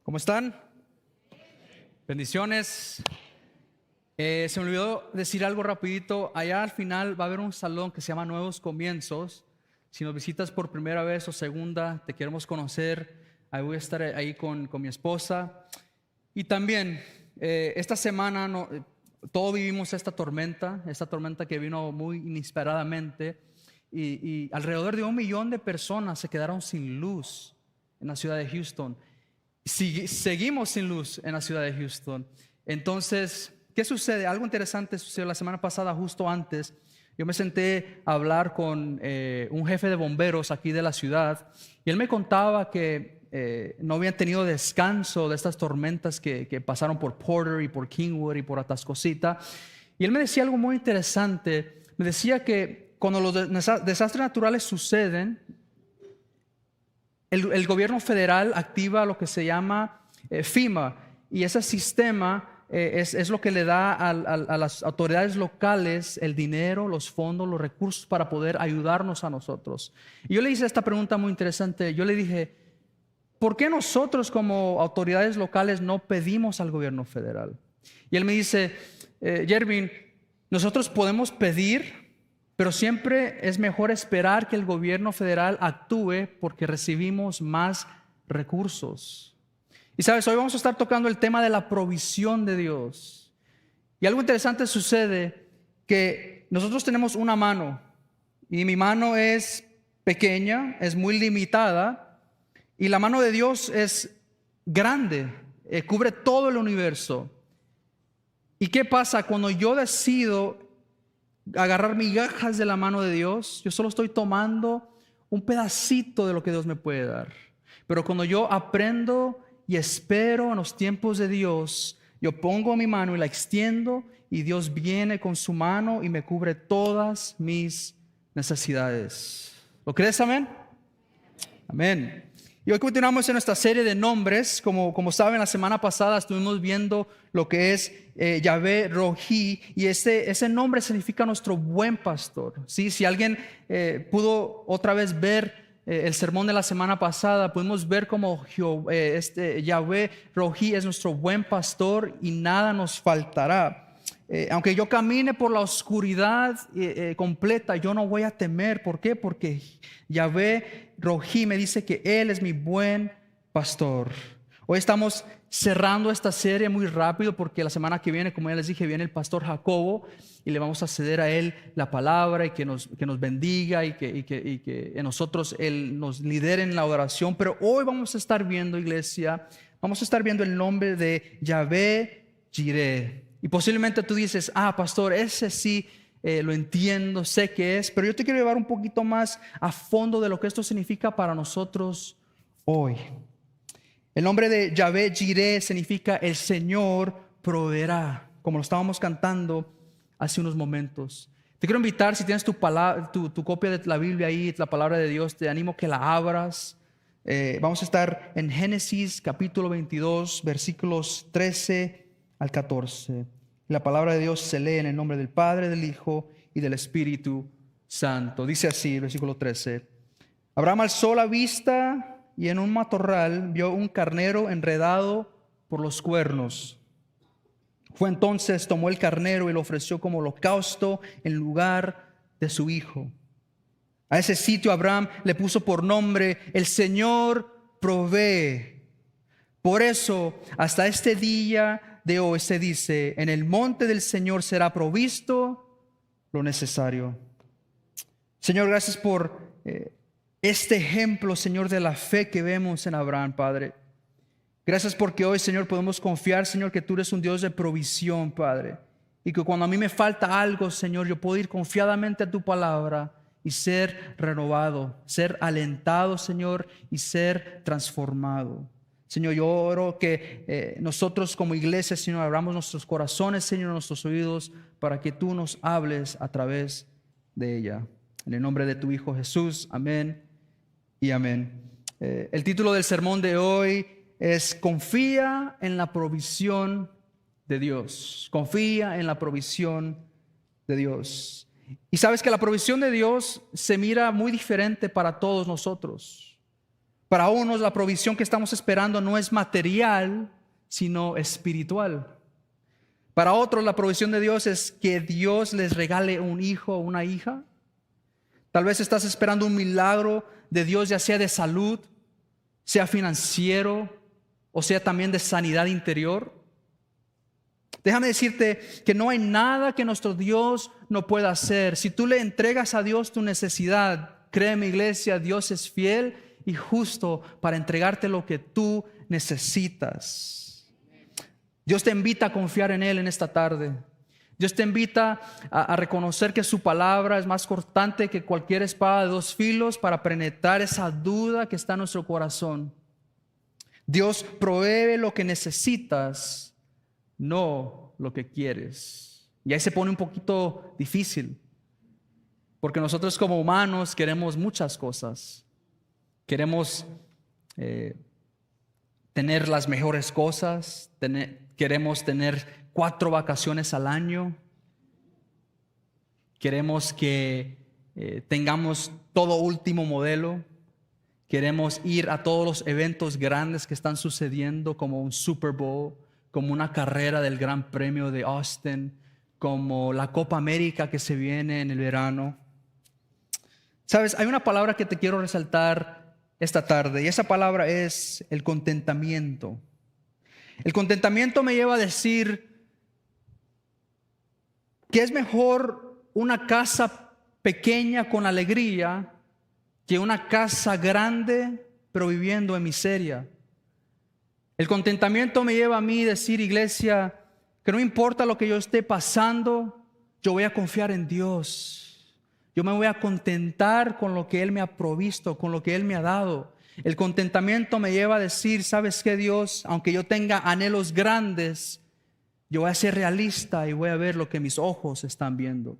¿Cómo están? Bendiciones. Se me olvidó decir algo rapidito. Allá al final va a haber un salón que se llama Nuevos Comienzos. Si nos visitas por primera vez o segunda, te queremos conocer. Ahí voy a estar ahí con mi esposa. Y también, esta semana todos vivimos esta tormenta que vino muy inesperadamente. Y alrededor de 1 millón de personas se quedaron sin luz en la ciudad de Houston. Seguimos sin luz en la ciudad de Houston. Entonces, ¿qué sucede? Algo interesante sucedió la semana pasada, justo antes. Yo me senté a hablar con un jefe de bomberos aquí de la ciudad y él me contaba que no habían tenido descanso de estas tormentas que pasaron por Porter y por Kingwood y por Atascocita. Y él me decía algo muy interesante. Me decía que cuando los desastres naturales suceden, el gobierno federal activa lo que se llama FEMA, y ese sistema es lo que le da a las autoridades locales el dinero, los fondos, los recursos para poder ayudarnos a nosotros. Y yo le hice esta pregunta muy interesante. Yo le dije, ¿por qué nosotros como autoridades locales no pedimos al gobierno federal? Y él me dice, Jervin, nosotros podemos pedir, pero siempre es mejor esperar que el gobierno federal actúe porque recibimos más recursos. Y sabes, hoy vamos a estar tocando el tema de la provisión de Dios. Y algo interesante sucede, que nosotros tenemos una mano y mi mano es pequeña, es muy limitada, y la mano de Dios es grande, cubre todo el universo. ¿Y qué pasa cuando yo decido agarrar migajas de la mano de Dios? Yo solo estoy tomando un pedacito de lo que Dios me puede dar. Pero cuando yo aprendo y espero en los tiempos de Dios, yo pongo mi mano y la extiendo, y Dios viene con su mano y me cubre todas mis necesidades. ¿Lo crees? Amén. Amén. Y hoy continuamos en nuestra serie de nombres. Como saben, la semana pasada estuvimos viendo lo que es Yahvé Rohi, y ese nombre significa nuestro buen pastor. ¿Sí? Si alguien pudo otra vez ver el sermón de la semana pasada, pudimos ver cómo Yahvé Rohi es nuestro buen pastor y nada nos faltará. Aunque yo camine por la oscuridad completa, yo no voy a temer. ¿Por qué? Porque Yahvé Rohi me dice que Él es mi buen pastor. Hoy estamos cerrando esta serie muy rápido porque la semana que viene, como ya les dije, viene el pastor Jacobo y le vamos a ceder a él la palabra y que nos bendiga y que en nosotros Él nos lidere en la oración. Pero hoy vamos a estar viendo, iglesia, vamos a estar viendo el nombre de Yahvé Jireh. Y posiblemente tú dices, pastor, ese sí lo entiendo, sé que es, pero yo te quiero llevar un poquito más a fondo de lo que esto significa para nosotros hoy. El nombre de Yahvé Jireh significa el Señor proveerá, como lo estábamos cantando hace unos momentos. Te quiero invitar, si tienes tu copia de la Biblia ahí, la palabra de Dios, te animo que la abras. Vamos a estar en Génesis capítulo 22, versículos 13 al 14. La palabra de Dios se lee en el nombre del Padre, del Hijo y del Espíritu Santo. Dice así, versículo 13. Abraham alzó la vista y en un matorral vio un carnero enredado por los cuernos. Fue entonces, tomó el carnero y lo ofreció como holocausto en lugar de su hijo. A ese sitio Abraham le puso por nombre: el Señor provee. Por eso, hasta este día de hoy se dice: en el monte del Señor será provisto lo necesario. Señor, gracias por este ejemplo, Señor, de la fe que vemos en Abraham, Padre. Gracias porque hoy, Señor, podemos confiar, Señor, que tú eres un Dios de provisión, Padre. Y que cuando a mí me falta algo, Señor, yo puedo ir confiadamente a tu palabra y ser renovado, ser alentado, Señor, y ser transformado. Señor, yo oro que nosotros como iglesia, Señor, abramos nuestros corazones, Señor, nuestros oídos, para que tú nos hables a través de ella. En el nombre de tu Hijo Jesús, amén y amén. El título del sermón de hoy es: confía en la provisión de Dios. Confía en la provisión de Dios. Y sabes que la provisión de Dios se mira muy diferente para todos nosotros. Para unos la provisión que estamos esperando no es material, sino espiritual. Para otros la provisión de Dios es que Dios les regale un hijo o una hija. Tal vez estás esperando un milagro de Dios, ya sea de salud, sea financiero o sea también de sanidad interior. Déjame decirte que no hay nada que nuestro Dios no pueda hacer. Si tú le entregas a Dios tu necesidad, créeme, iglesia, Dios es fiel y justo para entregarte lo que tú necesitas. Dios te invita a confiar en Él en esta tarde. Dios te invita a reconocer que su palabra es más cortante que cualquier espada de dos filos para penetrar esa duda que está en nuestro corazón. Dios provee lo que necesitas, no lo que quieres. Y ahí se pone un poquito difícil, porque nosotros como humanos queremos muchas cosas. Queremos tener las mejores cosas, queremos tener 4 vacaciones al año. Queremos que tengamos todo último modelo. Queremos ir a todos los eventos grandes que están sucediendo, como un Super Bowl, como una carrera del Gran Premio de Austin, como la Copa América que se viene en el verano. Sabes, hay una palabra que te quiero resaltar esta tarde, y esa palabra es el contentamiento. El contentamiento me lleva a decir que es mejor una casa pequeña con alegría que una casa grande pero viviendo en miseria. El contentamiento me lleva a mí a decir, iglesia, que no importa lo que yo esté pasando, yo voy a confiar en Dios. Yo me voy a contentar con lo que Él me ha provisto, con lo que Él me ha dado. El contentamiento me lleva a decir, ¿sabes qué, Dios? Aunque yo tenga anhelos grandes, yo voy a ser realista y voy a ver lo que mis ojos están viendo.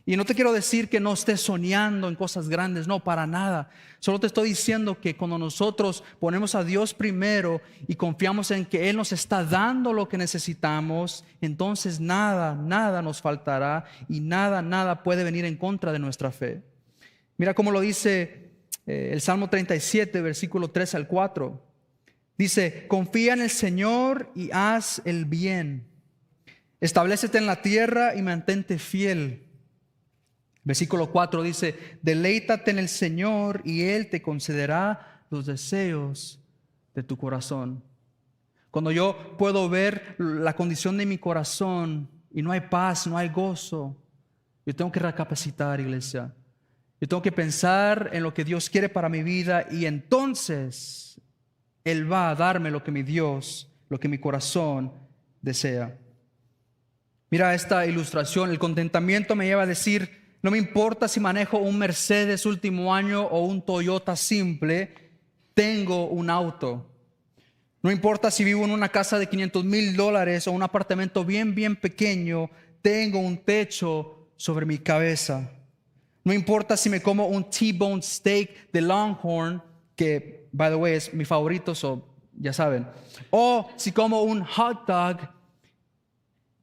Y no te quiero decir que no estés soñando en cosas grandes, no, para nada. Solo te estoy diciendo que cuando nosotros ponemos a Dios primero y confiamos en que Él nos está dando lo que necesitamos, entonces nada nos faltará y nada puede venir en contra de nuestra fe. Mira cómo lo dice el Salmo 37, versículo 3 al 4. Dice, confía en el Señor y haz el bien. Establécete en la tierra y mantente fiel. Versículo 4 dice, deleítate en el Señor y Él te concederá los deseos de tu corazón. Cuando yo puedo ver la condición de mi corazón y no hay paz, no hay gozo, yo tengo que recapacitar, iglesia. Yo tengo que pensar en lo que Dios quiere para mi vida y entonces Él va a darme lo que mi Dios, lo que mi corazón desea. Mira esta ilustración, el contentamiento me lleva a decir, no me importa si manejo un Mercedes último año o un Toyota simple, tengo un auto. No importa si vivo en una casa de $500,000 o un apartamento bien pequeño, tengo un techo sobre mi cabeza. No importa si me como un T-bone steak de Longhorn, que, by the way, es mi favorito, ya saben. O si como un hot dog,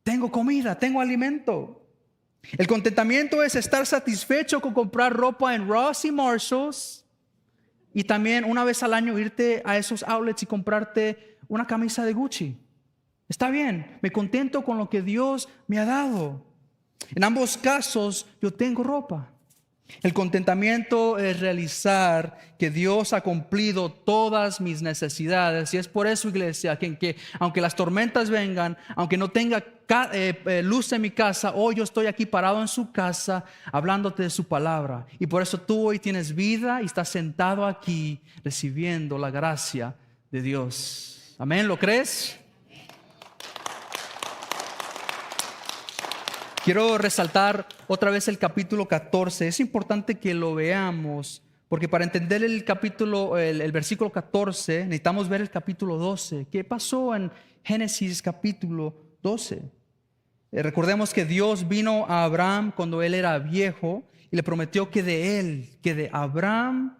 tengo comida, tengo alimento. El contentamiento es estar satisfecho con comprar ropa en Ross y Marshalls y también una vez al año irte a esos outlets y comprarte una camisa de Gucci. Está bien, me contento con lo que Dios me ha dado. En ambos casos yo tengo ropa. El contentamiento es realizar que Dios ha cumplido todas mis necesidades. Y es por eso, iglesia, que aunque las tormentas vengan, aunque no tenga luz en mi casa, hoy yo estoy aquí parado en su casa hablándote de su palabra. Y por eso tú hoy tienes vida y estás sentado aquí recibiendo la gracia de Dios. Amén, ¿lo crees? Quiero resaltar otra vez el capítulo 14. Es importante que lo veamos, porque para entender el versículo 14, necesitamos ver el capítulo 12. ¿Qué pasó en Génesis capítulo 12? Recordemos que Dios vino a Abraham cuando él era viejo y le prometió que de Abraham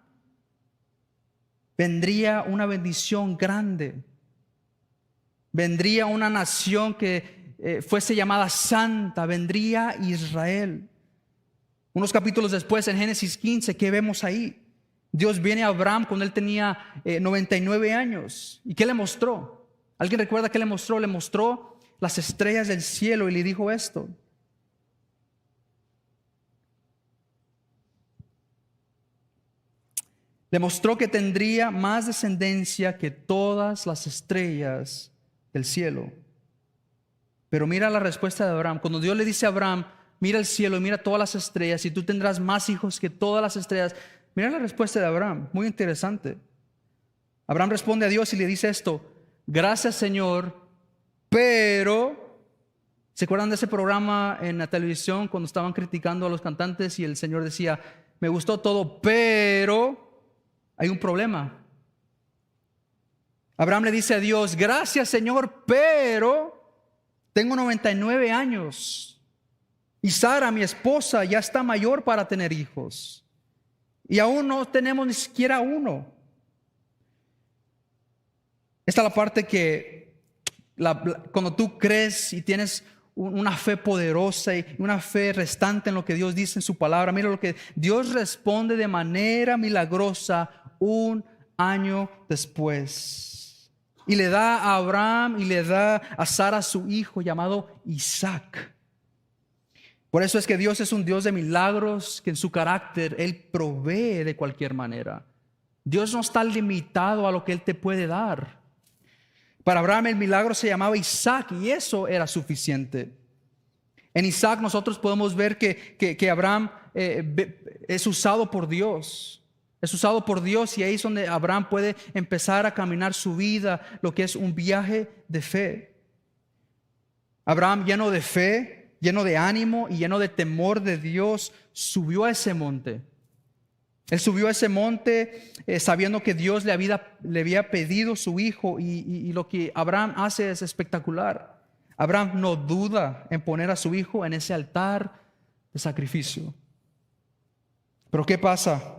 vendría una bendición grande. Vendría una nación que fuese llamada santa, vendría Israel. Unos capítulos después, en Génesis 15, ¿qué vemos ahí? Dios viene a Abraham cuando él tenía 99 años. ¿Y qué le mostró? ¿Alguien recuerda qué le mostró? Le mostró las estrellas del cielo y le dijo esto: le mostró que tendría más descendencia que todas las estrellas del cielo. Pero mira la respuesta de Abraham. Cuando Dios le dice a Abraham, mira el cielo y mira todas las estrellas y tú tendrás más hijos que todas las estrellas. Mira la respuesta de Abraham, muy interesante. Abraham responde a Dios y le dice esto: gracias, Señor, pero... ¿Se acuerdan de ese programa en la televisión cuando estaban criticando a los cantantes y el Señor decía, me gustó todo, pero hay un problema? Abraham le dice a Dios, gracias, Señor, pero tengo 99 años y Sara, mi esposa, ya está mayor para tener hijos y aún no tenemos ni siquiera uno. Esta es la parte que cuando tú crees y tienes una fe poderosa y una fe restante en lo que Dios dice en su palabra, mira lo que Dios responde de manera milagrosa un año después. Y le da a Abraham y le da a Sara su hijo llamado Isaac. Por eso es que Dios es un Dios de milagros, que en su carácter Él provee de cualquier manera. Dios no está limitado a lo que Él te puede dar. Para Abraham el milagro se llamaba Isaac y eso era suficiente. En Isaac nosotros podemos ver que Abraham es usado por Dios. Es usado por Dios y ahí es donde Abraham puede empezar a caminar su vida, lo que es un viaje de fe. Abraham, lleno de fe, lleno de ánimo y lleno de temor de Dios, subió a ese monte. Él subió a ese monte sabiendo que Dios le había pedido su hijo y lo que Abraham hace es espectacular. Abraham no duda en poner a su hijo en ese altar de sacrificio. Pero ¿qué pasa?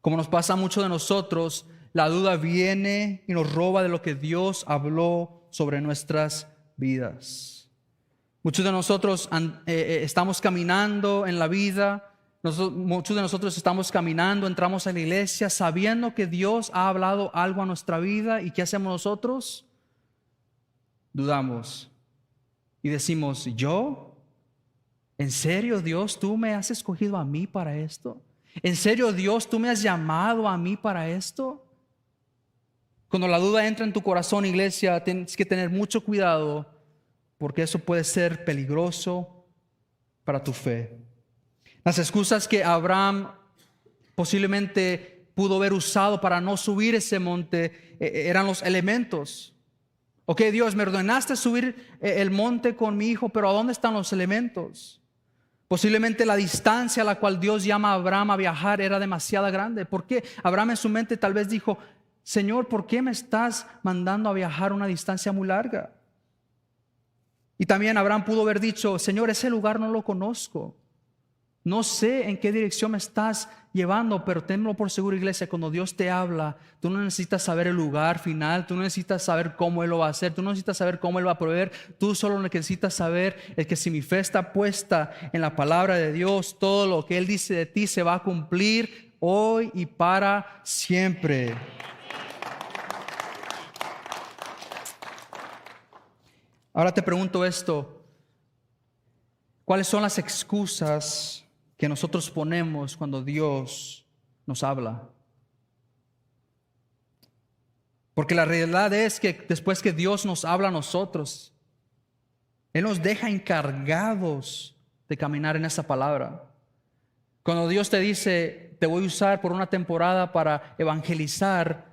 Como nos pasa a muchos de nosotros, la duda viene y nos roba de lo que Dios habló sobre nuestras vidas. Muchos de nosotros estamos caminando en la vida. Muchos de nosotros estamos caminando, entramos a la iglesia sabiendo que Dios ha hablado algo a nuestra vida. ¿Y qué hacemos nosotros? Dudamos y decimos, ¿yo? ¿En serio, Dios, tú me has escogido a mí para esto? ¿En serio, Dios, tú me has llamado a mí para esto? Cuando la duda entra en tu corazón, iglesia, tienes que tener mucho cuidado porque eso puede ser peligroso para tu fe. Las excusas que Abraham posiblemente pudo haber usado para no subir ese monte eran los elementos. Ok, Dios, me ordenaste subir el monte con mi hijo, pero ¿a dónde están los elementos? Posiblemente la distancia a la cual Dios llama a Abraham a viajar era demasiado grande. ¿Por qué? Abraham en su mente tal vez dijo, Señor, ¿por qué me estás mandando a viajar una distancia muy larga? Y también Abraham pudo haber dicho, Señor, ese lugar no lo conozco. No sé en qué dirección me estás llevando, pero tenlo por seguro, iglesia, cuando Dios te habla, tú no necesitas saber el lugar final, tú no necesitas saber cómo Él lo va a hacer, tú no necesitas saber cómo Él va a proveer, tú solo necesitas saber es que si mi fe está puesta en la palabra de Dios, todo lo que Él dice de ti se va a cumplir hoy y para siempre. Ahora te pregunto esto, ¿cuáles son las excusas que nosotros ponemos cuando Dios nos habla? Porque la realidad es que después que Dios nos habla a nosotros, Él nos deja encargados de caminar en esa palabra. Cuando Dios te dice, te voy a usar por una temporada para evangelizar,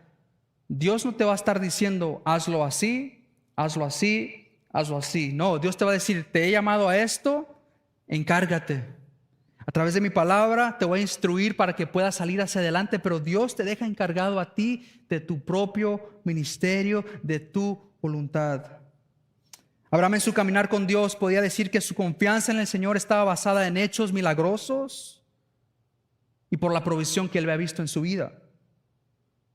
Dios no te va a estar diciendo, hazlo así, hazlo así, hazlo así. No, Dios te va a decir, te he llamado a esto, encárgate. A través de mi palabra te voy a instruir para que puedas salir hacia adelante, pero Dios te deja encargado a ti de tu propio ministerio, de tu voluntad. Abraham en su caminar con Dios podía decir que su confianza en el Señor estaba basada en hechos milagrosos y por la provisión que él había visto en su vida.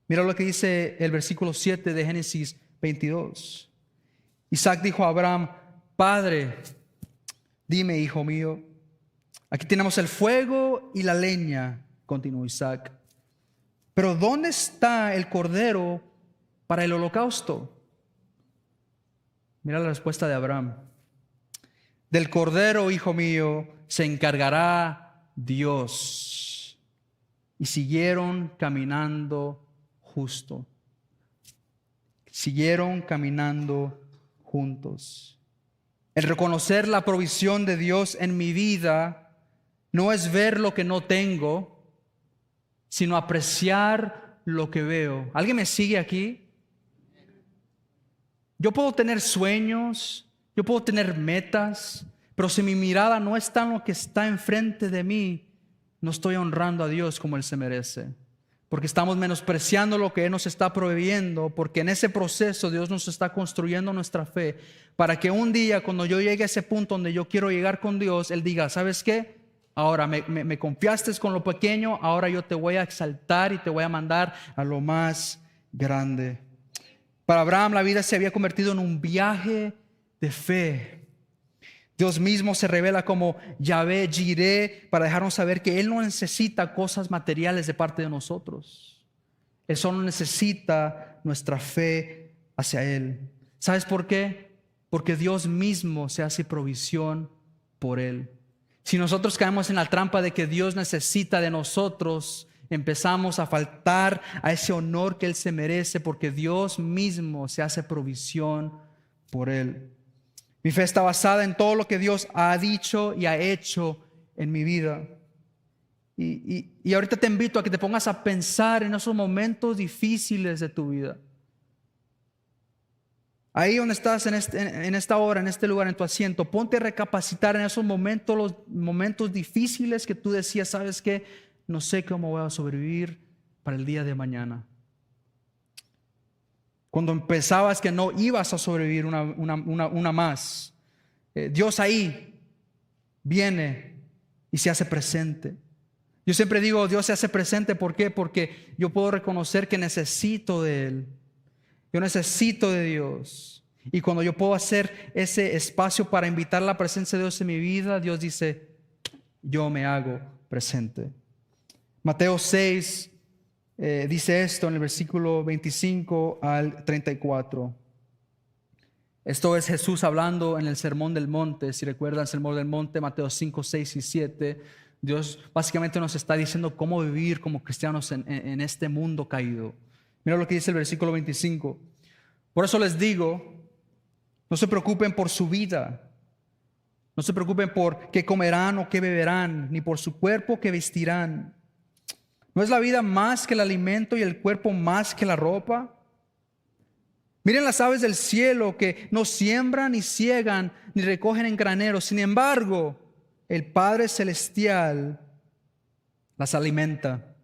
Mira lo que dice el versículo 7 de Génesis 22. Isaac dijo a Abraham, Padre, dime, hijo mío. Aquí tenemos el fuego y la leña, continuó Isaac. Pero ¿dónde está el cordero para el holocausto? Mira la respuesta de Abraham. Del cordero, hijo mío, se encargará Dios. Y siguieron caminando justo. Siguieron caminando juntos. El reconocer la provisión de Dios en mi vida no es ver lo que no tengo, sino apreciar lo que veo. ¿Alguien me sigue aquí? Yo puedo tener sueños, yo puedo tener metas, pero si mi mirada no está en lo que está enfrente de mí, no estoy honrando a Dios como Él se merece. Porque estamos menospreciando lo que Él nos está proveyendo, porque en ese proceso Dios nos está construyendo nuestra fe, para que un día cuando yo llegue a ese punto donde yo quiero llegar con Dios, Él diga, ¿sabes qué? Ahora me confiaste con lo pequeño, ahora yo te voy a exaltar y te voy a mandar a lo más grande. Para Abraham la vida se había convertido en un viaje de fe. Dios mismo se revela como Yahvé Jireh para dejarnos saber que Él no necesita cosas materiales de parte de nosotros. Él solo necesita nuestra fe hacia Él. ¿Sabes por qué? Porque Dios mismo se hace provisión por Él. Si nosotros caemos en la trampa de que Dios necesita de nosotros, empezamos a faltar a ese honor que Él se merece, porque Dios mismo se hace provisión por Él. Mi fe está basada en todo lo que Dios ha dicho y ha hecho en mi vida. Y ahorita te invito a que te pongas a pensar en esos momentos difíciles de tu vida. Ahí donde estás en esta hora, en este lugar, en tu asiento, ponte a recapacitar en esos momentos, los momentos difíciles que tú decías, ¿sabes qué? No sé cómo voy a sobrevivir para el día de mañana. Cuando pensabas que no ibas a sobrevivir una más, Dios ahí viene y se hace presente. Yo siempre digo, Dios se hace presente, ¿por qué? Porque yo puedo reconocer que necesito de Él. Yo necesito de Dios. Y cuando yo puedo hacer ese espacio para invitar la presencia de Dios en mi vida, Dios dice, yo me hago presente. Mateo 6 dice esto en el versículo 25 al 34. Esto es Jesús hablando en el Sermón del Monte. Si recuerdan el Sermón del Monte, Mateo 5, 6 y 7, Dios básicamente nos está diciendo cómo vivir como cristianos en este mundo caído. Mira lo que dice el versículo 25. Por eso les digo, no se preocupen por su vida, no se preocupen por qué comerán o qué beberán, ni por su cuerpo qué vestirán. ¿No es la vida más que el alimento y el cuerpo más que la ropa? Miren las aves del cielo que no siembran ni ciegan ni recogen en graneros. Sin embargo, el Padre Celestial las alimenta.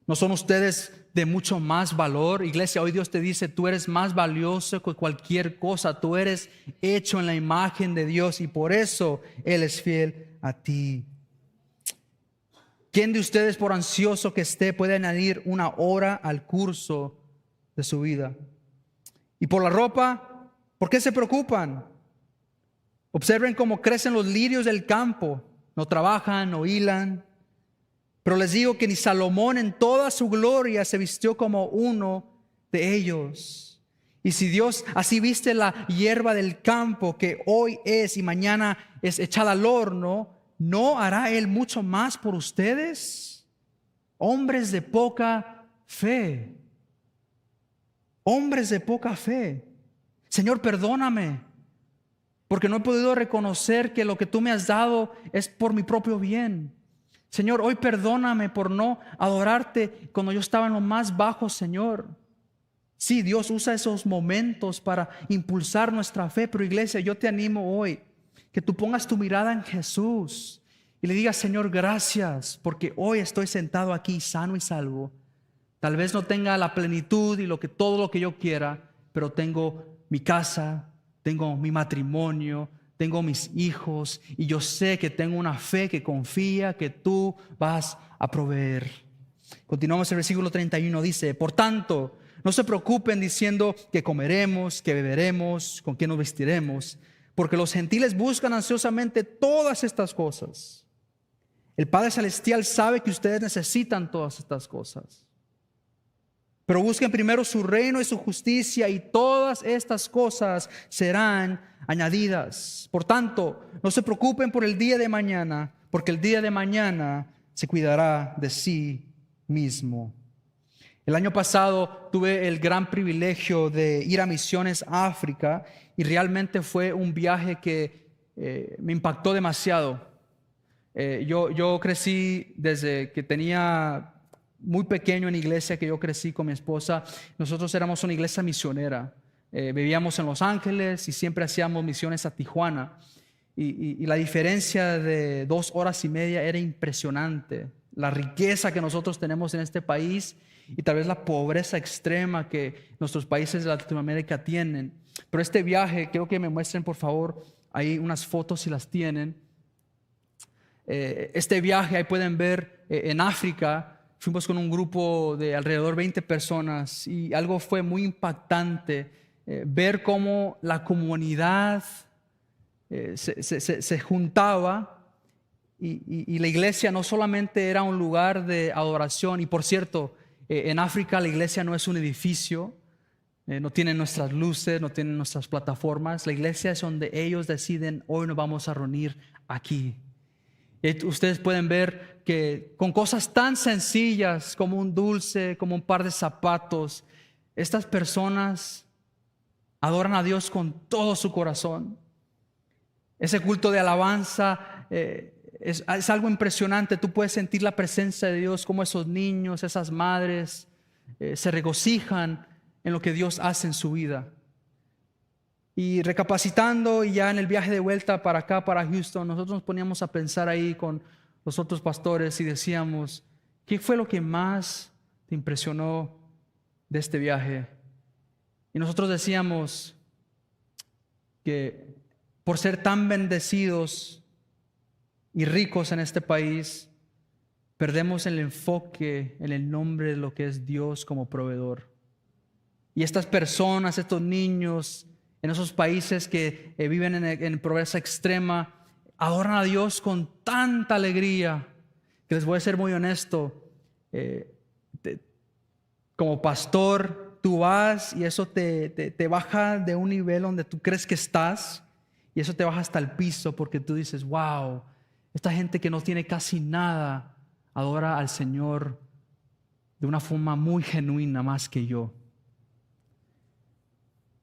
¿No son ustedes de mucho más valor? Iglesia, hoy Dios te dice, tú eres más valioso que cualquier cosa. Tú eres hecho en la imagen de Dios y por eso Él es fiel a ti. ¿Quién de ustedes, por ansioso que esté, puede añadir una hora al curso de su vida? Y por la ropa, ¿por qué se preocupan? Observen cómo crecen los lirios del campo. No trabajan, no hilan. Pero les digo que ni Salomón en toda su gloria se vistió como uno de ellos. Y si Dios así viste la hierba del campo, que hoy es y mañana es echada al horno, ¿no hará Él mucho más por ustedes? Hombres de poca fe. Hombres de poca fe. Señor, perdóname, porque no he podido reconocer que lo que tú me has dado es por mi propio bien. Señor, hoy perdóname por no adorarte cuando yo estaba en lo más bajo, Señor. Sí, Dios usa esos momentos para impulsar nuestra fe, pero iglesia, yo te animo hoy que tú pongas tu mirada en Jesús y le digas, Señor, gracias, porque hoy estoy sentado aquí sano y salvo. Tal vez no tenga la plenitud y todo lo que yo quiera, pero tengo mi casa, tengo mi matrimonio, tengo mis hijos y yo sé que tengo una fe que confía que tú vas a proveer. Continuamos el versículo 31, dice, por tanto, no se preocupen diciendo que comeremos, que beberemos, con qué nos vestiremos, porque los gentiles buscan ansiosamente todas estas cosas. El Padre Celestial sabe que ustedes necesitan todas estas cosas. Pero busquen primero su reino y su justicia, y todas estas cosas serán añadidas. Por tanto, no se preocupen por el día de mañana, porque el día de mañana se cuidará de sí mismo. El año pasado tuve el gran privilegio de ir a misiones a África, y realmente fue un viaje que me impactó demasiado. Yo crecí desde que tenía muy pequeño en iglesia, que yo crecí con mi esposa. Nosotros éramos una iglesia misionera. Vivíamos en Los Ángeles y siempre hacíamos misiones a Tijuana. Y la diferencia de 2 horas y media era impresionante. La riqueza que nosotros tenemos en este país y tal vez la pobreza extrema que nuestros países de Latinoamérica tienen. Pero este viaje, quiero que me muestren por favor ahí unas fotos si las tienen. Este viaje, ahí pueden ver en África, fuimos con un grupo de alrededor 20 personas y algo fue muy impactante, ver cómo la comunidad se juntaba y la iglesia no solamente era un lugar de adoración. Y por cierto, en África la iglesia no es un edificio, no tienen nuestras luces, no tienen nuestras plataformas. La iglesia es donde ellos deciden: hoy nos vamos a reunir aquí. Y ustedes pueden ver que con cosas tan sencillas como un dulce, como un par de zapatos, estas personas adoran a Dios con todo su corazón. Ese culto de alabanza es algo impresionante. Tú puedes sentir la presencia de Dios, como esos niños, esas madres se regocijan en lo que Dios hace en su vida. Y recapacitando, y ya en el viaje de vuelta para acá, para Houston, nosotros nos poníamos a pensar ahí con los otros pastores y decíamos: ¿qué fue lo que más te impresionó de este viaje? Y nosotros decíamos que por ser tan bendecidos y ricos en este país, perdemos el enfoque en el nombre de lo que es Dios como proveedor. Y estas personas, estos niños en esos países que viven en pobreza extrema, adoran a Dios con tanta alegría que, les voy a ser muy honesto, como pastor tú vas y eso te baja de un nivel donde tú crees que estás, y eso te baja hasta el piso, porque tú dices: wow, esta gente que no tiene casi nada adora al Señor de una forma muy genuina, más que yo.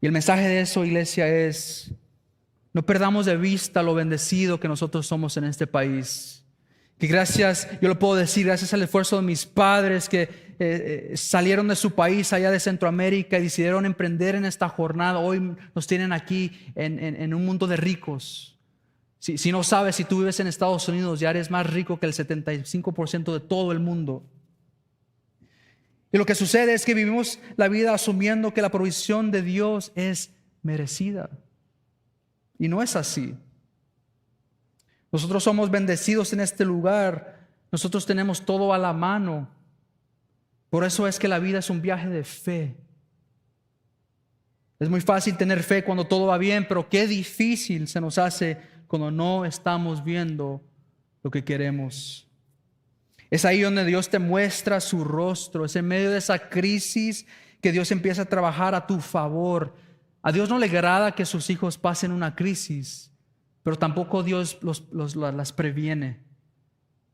Y el mensaje de eso, iglesia, es: no perdamos de vista lo bendecido que nosotros somos en este país. Que gracias, yo lo puedo decir, gracias al esfuerzo de mis padres que salieron de su país allá de Centroamérica y decidieron emprender en esta jornada, hoy nos tienen aquí en un mundo de ricos. Si no sabes, si tú vives en Estados Unidos, ya eres más rico que el 75% de todo el mundo. Y lo que sucede es que vivimos la vida asumiendo que la provisión de Dios es merecida. Y no es así. Nosotros somos bendecidos en este lugar. Nosotros tenemos todo a la mano. Por eso es que la vida es un viaje de fe. Es muy fácil tener fe cuando todo va bien, pero qué difícil se nos hace cuando no estamos viendo lo que queremos. Es ahí donde Dios te muestra su rostro. Es en medio de esa crisis que Dios empieza a trabajar a tu favor. A Dios no le agrada que sus hijos pasen una crisis, pero tampoco Dios las previene.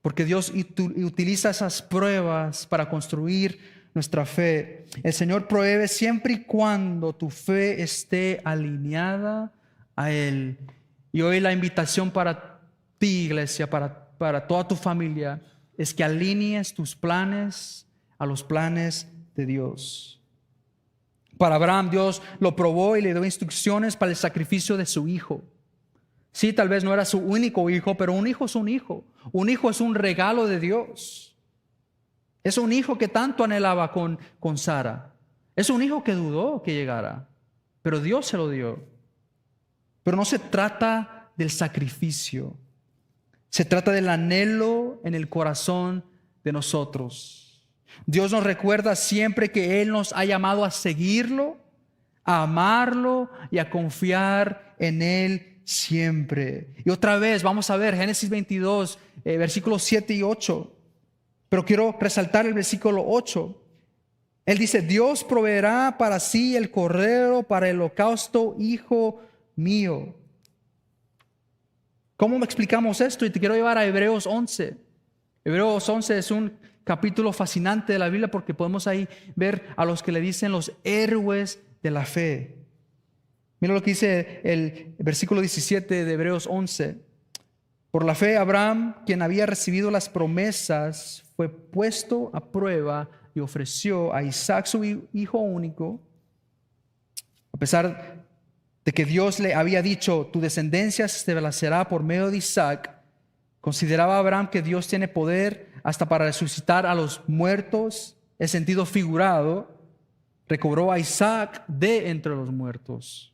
Porque Dios utiliza esas pruebas para construir nuestra fe. El Señor provee siempre y cuando tu fe esté alineada a Él. Y hoy la invitación para ti, iglesia, para toda tu familia, es que alinees tus planes a los planes de Dios. Para Abraham, Dios lo probó y le dio instrucciones para el sacrificio de su hijo. Sí, tal vez no era su único hijo, pero un hijo es un hijo. Un hijo es un regalo de Dios. Es un hijo que tanto anhelaba con Sara. Es un hijo que dudó que llegara, pero Dios se lo dio. Pero no se trata del sacrificio. Se trata del anhelo en el corazón de nosotros. Dios nos recuerda siempre que Él nos ha llamado a seguirlo, a amarlo y a confiar en Él siempre. Y otra vez vamos a ver Génesis 22, versículos 7 y 8. Pero quiero resaltar el versículo 8. Él dice, Dios proveerá para sí el cordero para el holocausto, hijo mío. ¿Cómo explicamos esto? Y te quiero llevar a Hebreos 11. Hebreos 11 es un capítulo fascinante de la Biblia porque podemos ahí ver a los que le dicen los héroes de la fe. Mira lo que dice el versículo 17 de Hebreos 11. Por la fe, Abraham, quien había recibido las promesas, fue puesto a prueba y ofreció a Isaac, su hijo único, a pesar de que Dios le había dicho, tu descendencia se establecerá por medio de Isaac. Consideraba Abraham que Dios tiene poder hasta para resucitar a los muertos, en sentido figurado, recobró a Isaac de entre los muertos.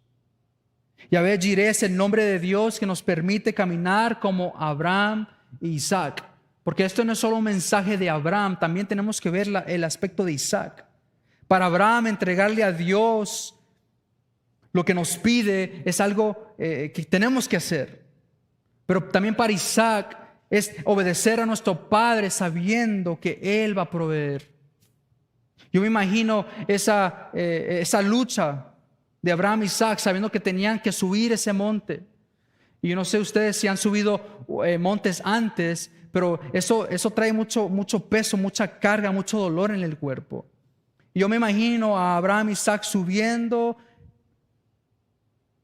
Yahvé Jireh es el nombre de Dios que nos permite caminar como Abraham e Isaac. Porque esto no es solo un mensaje de Abraham, también tenemos que ver el aspecto de Isaac. Para Abraham, entregarle a Dios lo que nos pide es algo que tenemos que hacer. Pero también para Isaac es obedecer a nuestro Padre sabiendo que Él va a proveer. Yo me imagino esa lucha de Abraham y Isaac sabiendo que tenían que subir ese monte. Y yo no sé ustedes si han subido montes antes, pero eso trae mucho peso, mucha carga, mucho dolor en el cuerpo. Y yo me imagino a Abraham y Isaac subiendo,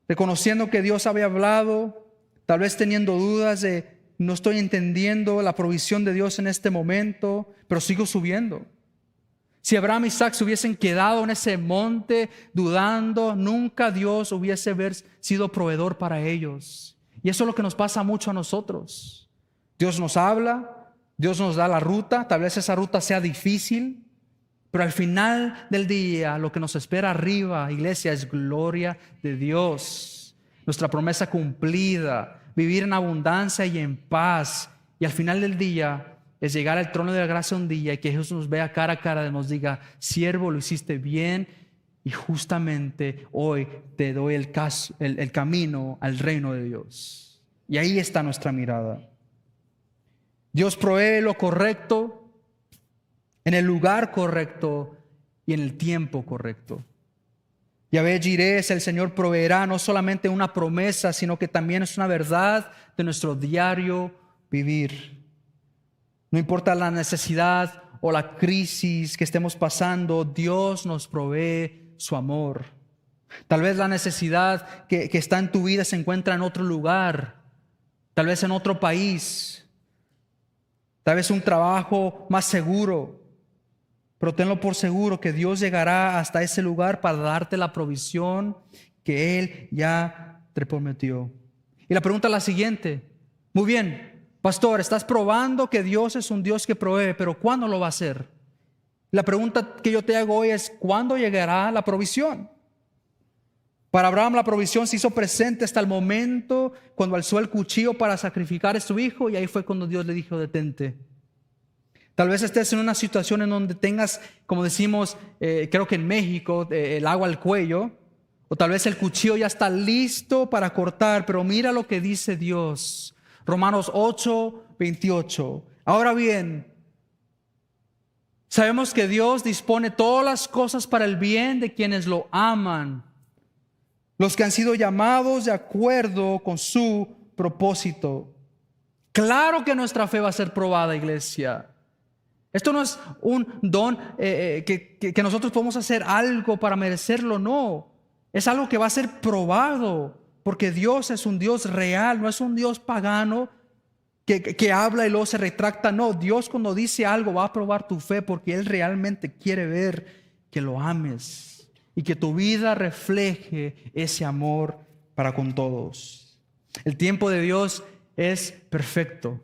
reconociendo que Dios había hablado, tal vez teniendo dudas de no estoy entendiendo la provisión de Dios en este momento, pero sigo subiendo. Si Abraham y Isaac se hubiesen quedado en ese monte dudando, nunca Dios hubiese sido proveedor para ellos. Y eso es lo que nos pasa mucho a nosotros. Dios nos habla, Dios nos da la ruta, tal vez esa ruta sea difícil, pero al final del día lo que nos espera arriba, iglesia, es gloria de Dios. Nuestra promesa cumplida, vivir en abundancia y en paz. Y al final del día es llegar al trono de la gracia un día y que Jesús nos vea cara a cara y nos diga, siervo, lo hiciste bien y justamente hoy te doy el camino al reino de Dios. Y ahí está nuestra mirada. Dios provee lo correcto en el lugar correcto y en el tiempo correcto. Yahvé Jireh es el Señor proveerá no solamente una promesa, sino que también es una verdad de nuestro diario vivir. No importa la necesidad o la crisis que estemos pasando, Dios nos provee su amor. Tal vez la necesidad que está en tu vida se encuentra en otro lugar, tal vez en otro país, tal vez un trabajo más seguro. Pero tenlo por seguro que Dios llegará hasta ese lugar para darte la provisión que Él ya te prometió. Y la pregunta es la siguiente. Muy bien, pastor, estás probando que Dios es un Dios que provee, pero ¿cuándo lo va a hacer? La pregunta que yo te hago hoy es, ¿cuándo llegará la provisión? Para Abraham la provisión se hizo presente hasta el momento cuando alzó el cuchillo para sacrificar a su hijo y ahí fue cuando Dios le dijo, detente. Tal vez estés en una situación en donde tengas, como decimos, creo que en México, el agua al cuello, o tal vez el cuchillo ya está listo para cortar, pero mira lo que dice Dios. Romanos 8:28. Ahora bien, sabemos que Dios dispone todas las cosas para el bien de quienes lo aman, los que han sido llamados de acuerdo con su propósito. Claro que nuestra fe va a ser probada, iglesia. Esto no es un don que nosotros podemos hacer algo para merecerlo, no. Es algo que va a ser probado, porque Dios es un Dios real, no es un Dios pagano que habla y luego se retracta. No, Dios cuando dice algo va a probar tu fe porque Él realmente quiere ver que lo ames y que tu vida refleje ese amor para con todos. El tiempo de Dios es perfecto.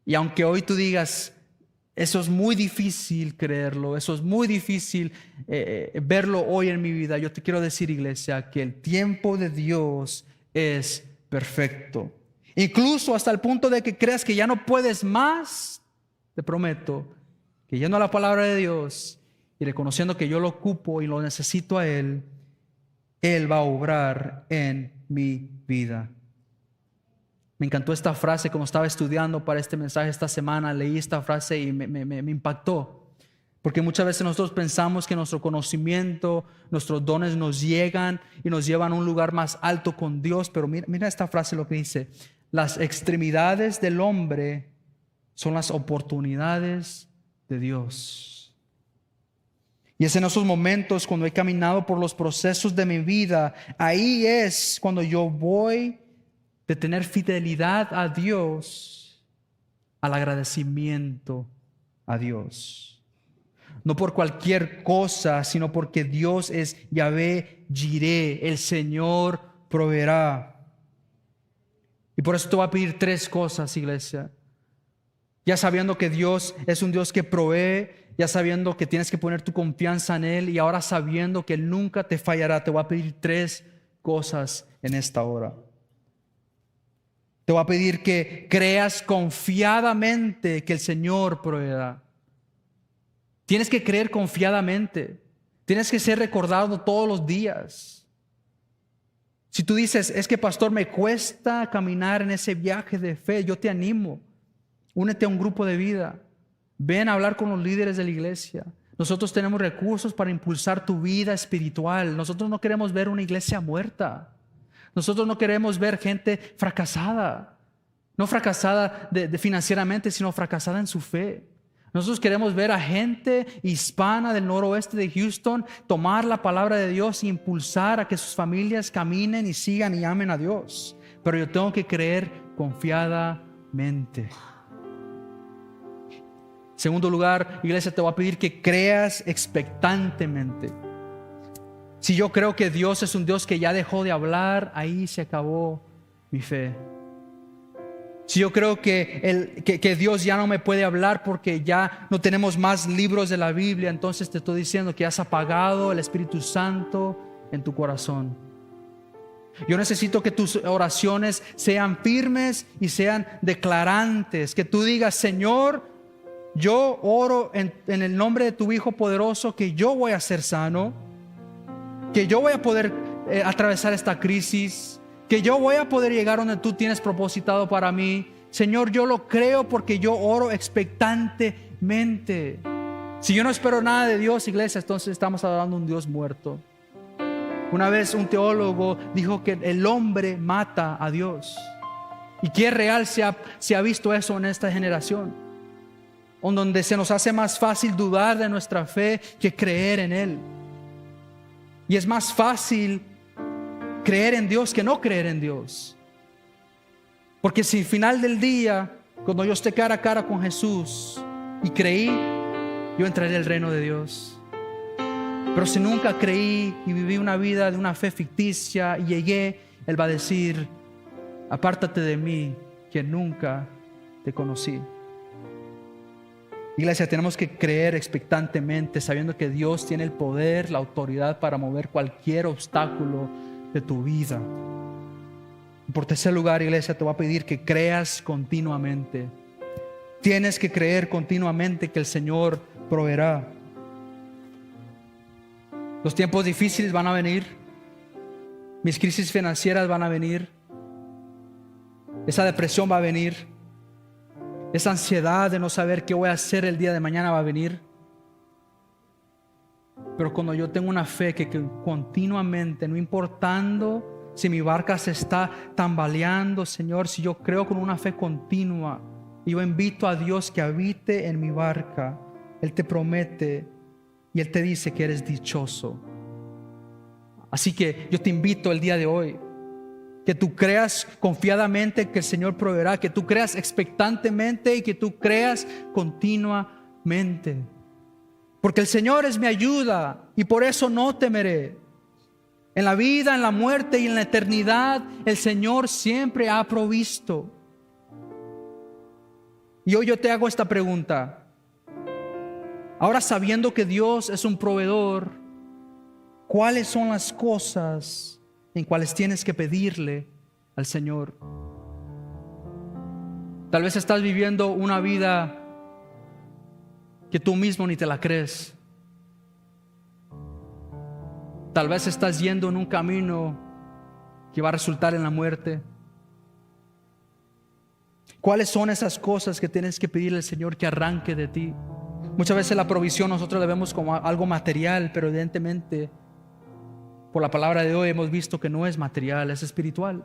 Y aunque hoy tú digas, eso es muy difícil creerlo, eso es muy difícil verlo hoy en mi vida, yo te quiero decir, iglesia, que el tiempo de Dios es perfecto. Incluso hasta el punto de que creas que ya no puedes más, te prometo que yendo a la palabra de Dios y reconociendo que yo lo ocupo y lo necesito a Él, Él va a obrar en mi vida. Me encantó esta frase cuando estaba estudiando para este mensaje esta semana. Leí esta frase y me impactó. Porque muchas veces nosotros pensamos que nuestro conocimiento, nuestros dones nos llegan y nos llevan a un lugar más alto con Dios. Pero mira esta frase lo que dice: las extremidades del hombre son las oportunidades de Dios. Y es en esos momentos cuando he caminado por los procesos de mi vida, ahí es cuando yo voy de tener fidelidad a Dios al agradecimiento a Dios. No por cualquier cosa, sino porque Dios es Yahvé Jireh, el Señor proveerá. Y por eso te voy a pedir 3 cosas, iglesia. Ya sabiendo que Dios es un Dios que provee, ya sabiendo que tienes que poner tu confianza en Él, y ahora sabiendo que Él nunca te fallará, te voy a pedir 3 cosas en esta hora. Te voy a pedir que creas confiadamente que el Señor proveerá. Tienes que creer confiadamente. Tienes que ser recordado todos los días. Si tú dices, es que pastor, me cuesta caminar en ese viaje de fe, yo te animo. Únete a un grupo de vida. Ven a hablar con los líderes de la iglesia. Nosotros tenemos recursos para impulsar tu vida espiritual. Nosotros no queremos ver una iglesia muerta. Nosotros no queremos ver gente fracasada. No fracasada financieramente, sino fracasada en su fe. Nosotros queremos ver a gente hispana del noroeste de Houston tomar la palabra de Dios e impulsar a que sus familias caminen y sigan y amen a Dios. Pero yo tengo que creer confiadamente. Segundo lugar, iglesia, te voy a pedir que creas expectantemente. Si yo creo que Dios es un Dios que ya dejó de hablar, ahí se acabó mi fe. Si yo creo que Dios ya no me puede hablar porque ya no tenemos más libros de la Biblia, entonces te estoy diciendo que has apagado el Espíritu Santo en tu corazón. Yo necesito que tus oraciones sean firmes y sean declarantes. Que tú digas, Señor, yo oro en el nombre de tu Hijo poderoso que yo voy a ser sano, que yo voy a poder atravesar esta crisis, que yo voy a poder llegar donde tú tienes propositado para mí. Señor, yo lo creo porque yo oro expectantemente. Si yo no espero nada de Dios, iglesia, entonces estamos adorando a un Dios muerto. Una vez un teólogo dijo que el hombre mata a Dios. Y qué real se ha visto eso en esta generación, donde se nos hace más fácil dudar de nuestra fe que creer en Él. Y es más fácil creer en Dios que no creer en Dios. Porque si al final del día, cuando yo esté cara a cara con Jesús y creí, yo entraré al reino de Dios. Pero si nunca creí y viví una vida de una fe ficticia y llegué, Él va a decir, apártate de mí, que nunca te conocí. Iglesia, tenemos que creer expectantemente, sabiendo que Dios tiene el poder, la autoridad para mover cualquier obstáculo de tu vida. Por tercer lugar, iglesia, te voy a pedir que creas continuamente. Tienes que creer continuamente que el Señor proveerá. Los tiempos difíciles van a venir. Mis crisis financieras van a venir. Esa depresión va a venir. Esa ansiedad de no saber qué voy a hacer el día de mañana va a venir. Pero cuando yo tengo una fe que continuamente, no importando si mi barca se está tambaleando, Señor, si yo creo con una fe continua, y yo invito a Dios que habite en mi barca, Él te promete y Él te dice que eres dichoso. Así que yo te invito el día de hoy que tú creas confiadamente que el Señor proveerá, que tú creas expectantemente y que tú creas continuamente. Porque el Señor es mi ayuda y por eso no temeré. En la vida, en la muerte y en la eternidad, el Señor siempre ha provisto. Y hoy yo te hago esta pregunta. Ahora, sabiendo que Dios es un proveedor, ¿cuáles son las cosas en cuales tienes que pedirle al Señor? Tal vez estás viviendo una vida que tú mismo ni te la crees. Tal vez estás yendo en un camino que va a resultar en la muerte. ¿Cuáles son esas cosas que tienes que pedirle al Señor que arranque de ti? Muchas veces la provisión nosotros la vemos como algo material, pero evidentemente por la palabra de hoy hemos visto que no es material, es espiritual.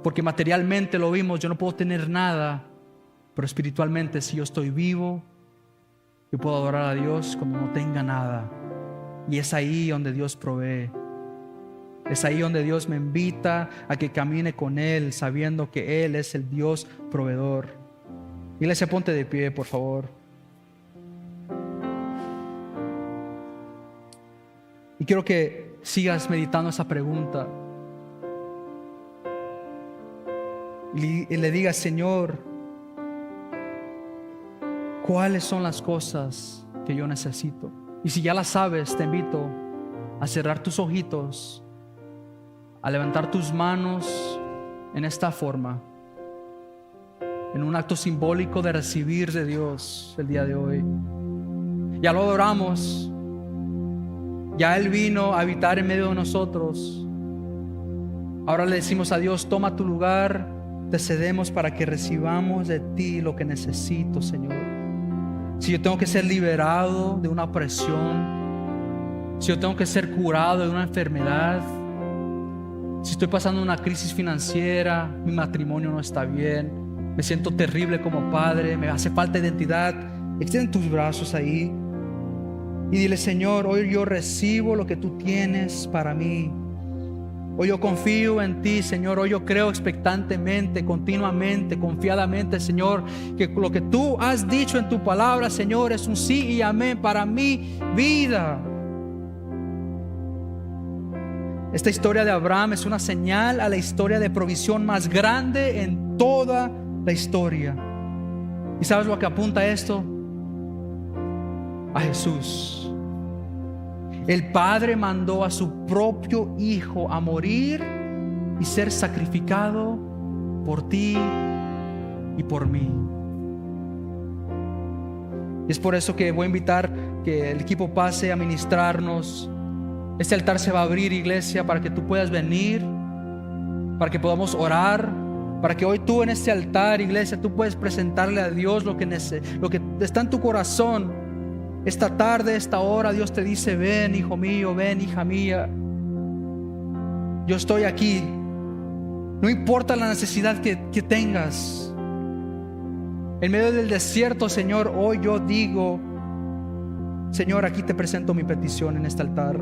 Porque materialmente lo vimos, yo no puedo tener nada, pero espiritualmente si yo estoy vivo, yo puedo adorar a Dios como no tenga nada. Y es ahí donde Dios provee. Es ahí donde Dios me invita a que camine con Él, sabiendo que Él es el Dios proveedor. Iglesia, ponte de pie, por favor. Y quiero que sigas meditando esa pregunta. Y le digas: Señor, ¿cuáles son las cosas que yo necesito? Y si ya las sabes, te invito a cerrar tus ojitos, a levantar tus manos en esta forma, en un acto simbólico de recibir de Dios el día de hoy. Ya lo adoramos, ya Él vino a habitar en medio de nosotros. Ahora le decimos a Dios: toma tu lugar, te cedemos para que recibamos de ti lo que necesito, Señor. Si yo tengo que ser liberado de una opresión, si yo tengo que ser curado de una enfermedad, si estoy pasando una crisis financiera, mi matrimonio no está bien, me siento terrible como padre, me hace falta identidad, extiende tus brazos ahí y dile: Señor, hoy yo recibo lo que tú tienes para mí. Hoy yo confío en ti, Señor. Hoy yo creo expectantemente, continuamente, confiadamente, Señor, que lo que tú has dicho en tu palabra, Señor, es un sí y amén para mi vida. Esta historia de Abraham es una señal a la historia de provisión más grande en toda la historia. ¿Y sabes lo que apunta esto? A Jesús. El Padre mandó a su propio Hijo a morir y ser sacrificado por ti y por mí. Y es por eso que voy a invitar que el equipo pase a ministrarnos. Este altar se va a abrir, iglesia, para que tú puedas venir, para que podamos orar, para que hoy tú en este altar, iglesia, tú puedes presentarle a Dios lo que está en tu corazón. Esta tarde, esta hora, Dios te dice: ven, hijo mío, ven, hija mía. Yo estoy aquí. No importa la necesidad que tengas. En medio del desierto, Señor, hoy yo digo: Señor, aquí te presento mi petición en este altar.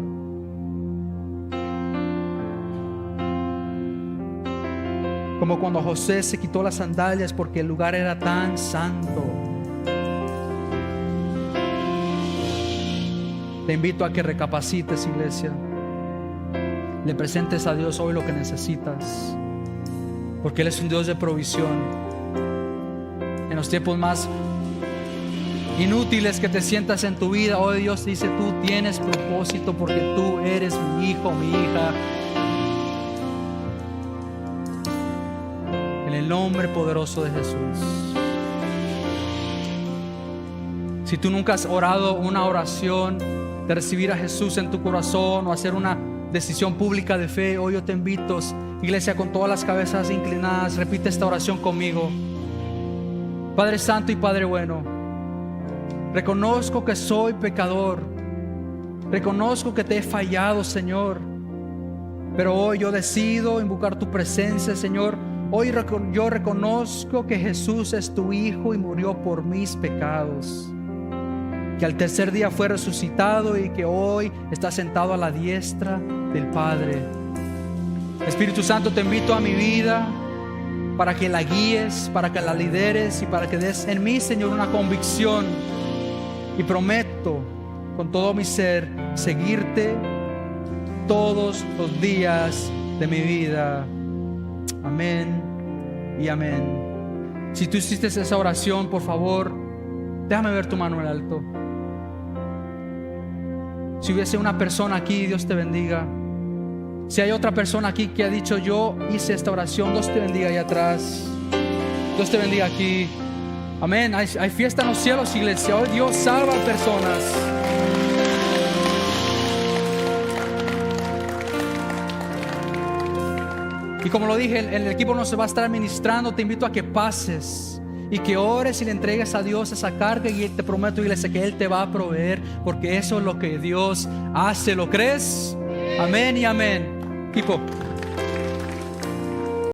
Como cuando José se quitó las sandalias porque el lugar era tan santo. Te invito a que recapacites, iglesia. Le presentes a Dios hoy lo que necesitas, porque Él es un Dios de provisión. En los tiempos más inútiles que te sientas en tu vida, hoy Dios dice: tú tienes propósito porque tú eres mi hijo, mi hija. En el nombre poderoso de Jesús. Si tú nunca has orado una oración de recibir a Jesús en tu corazón o hacer una decisión pública de fe, hoy yo te invito, iglesia, con todas las cabezas inclinadas, repite esta oración conmigo. Padre Santo y Padre bueno, reconozco que soy pecador, reconozco que te he fallado, Señor, pero hoy yo decido invocar tu presencia, Señor. Hoy yo reconozco que Jesús es tu Hijo y murió por mis pecados, que al tercer día fue resucitado y que hoy está sentado a la diestra del Padre. Espíritu Santo, te invito a mi vida para que la guíes, para que la lideres y para que des en mí, Señor, una convicción. Y prometo con todo mi ser seguirte todos los días de mi vida. Amén y amén. Si tú hiciste esa oración, por favor, déjame ver tu mano en alto. Si hubiese una persona aquí, Dios te bendiga. Si hay otra persona aquí que ha dicho: yo hice esta oración, Dios te bendiga allá atrás. Dios te bendiga aquí. Amén. Hay fiesta en los cielos, iglesia. Hoy Dios salva a personas. Y como lo dije, el equipo nos va a estar ministrando. Te invito a que pases y que ores y le entregues a Dios esa carga, y te prometo, iglesia, que Él te va a proveer, porque eso es lo que Dios hace. ¿Lo crees? Amén y amén. Equipo.